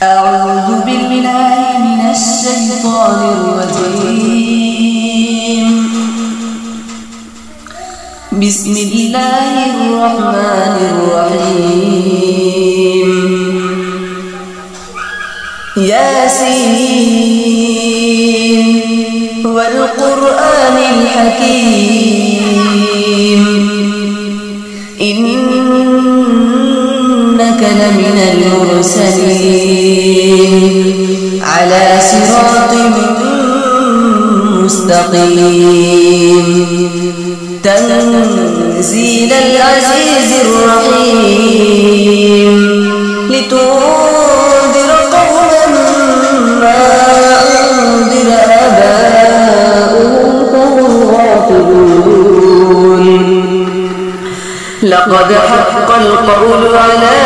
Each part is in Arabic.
أعوذ بالله من الشيطان الرجيم. بسم الله الرحمن الرحيم. ياسين والقرآن الحكيم إنك لمن المرسلين على صراط مستقيم تنزيل العزيز الرحيم لتنذر قوما ما أنذر آباؤهم فهم غافلون. لقد حق القول على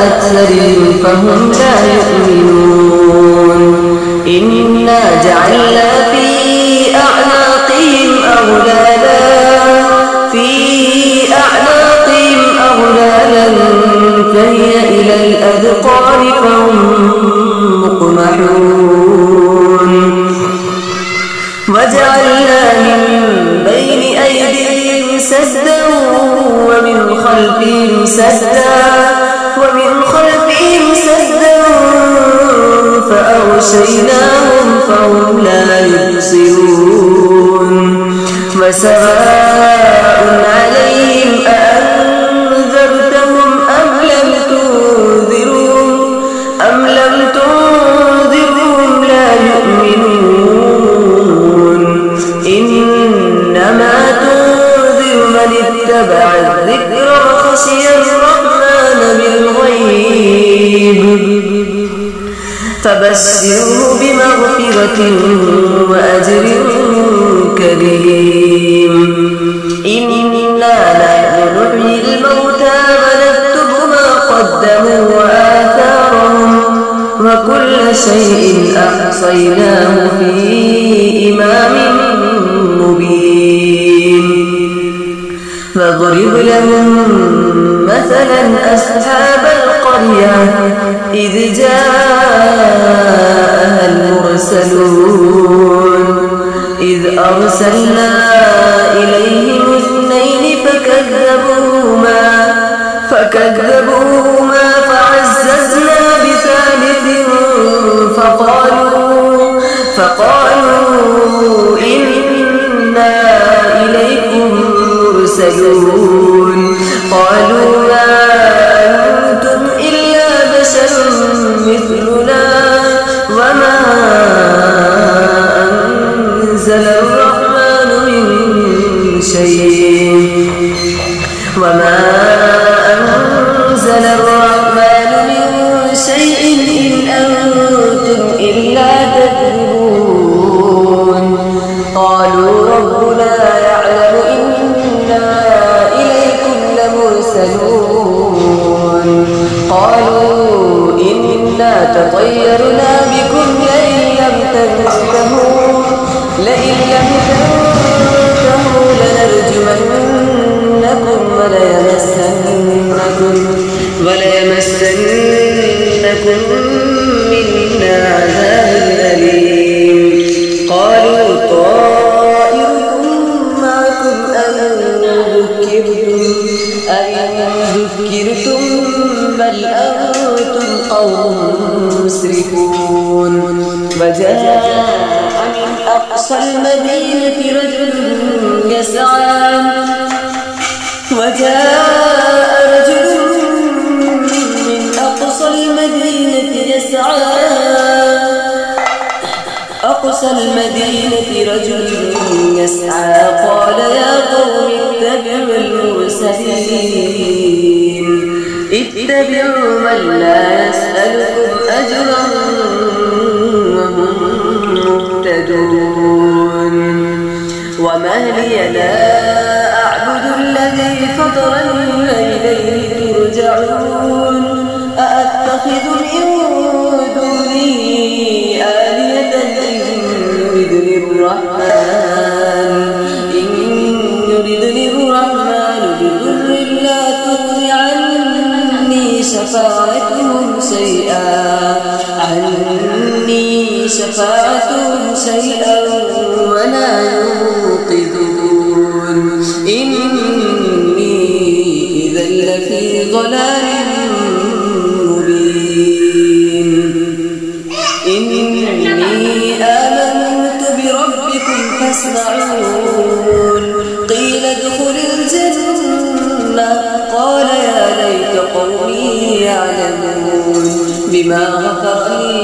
أكثرهم فهم لا يؤمنون. إنا جعلنا في أعناقهم أغلالا فهي إلى الأذقان فهم مقمحون. وجعلنا من بين أيديهم سدا ومن خلفهم سدا فأغشيناهم فهم لا يبصرون. وسواء عليهم أأنذرتهم أم لم تنذرهم لا يؤمنون. إنما تنذر من اتبع الذكر وخشي الرحمن بالغيب فبشره بمغفرة وأجر كريم. إنا نحن نحيي الموتى ونكتب ما قدموا وآثارهم وكل شيء أحصيناه في إمام مبين. فاضرب لهم مثلا أصحاب القرية إذ جاءها المرسلون إذ أرسلنا إليهم 2 فكذبوهما فعززنا بثالث فقالوا إنا إليكم مرسلون. قالوا ما أنتم إلا بشر مثلنا وما أنزل الرحمن من شيء إن أنتم إلا تكذبون. قالوا ربنا يعلم إنا إليكم لمرسلون. قالوا إنا تطيرنا بكم لئن لم تنتهوا لنرجمنكم وليمسنكم منا عذاب أليم. قالوا طائركم معكم أن ذكرتم بل أنتم قوم مسرفون. وجاء من أقصى المدينة رجل يسعى قال يا قوم اتبعوا من لا يسألكم أجرا وهم مهتدون. وما لي لا أعبد الذي فطرني وإليه ترجعون. أأتخذ من دونه آلهة إن يردني الرحمن بضر لا تغن عني شفاعتهم شيئا شفاعتهم شيئا ولا ينقذون إني إذا لفي ضلال مبين إني آمنت بربكم فاسمعون قيل ادخل الجنة قال يا ليت قومي يعلمون بما غفر لي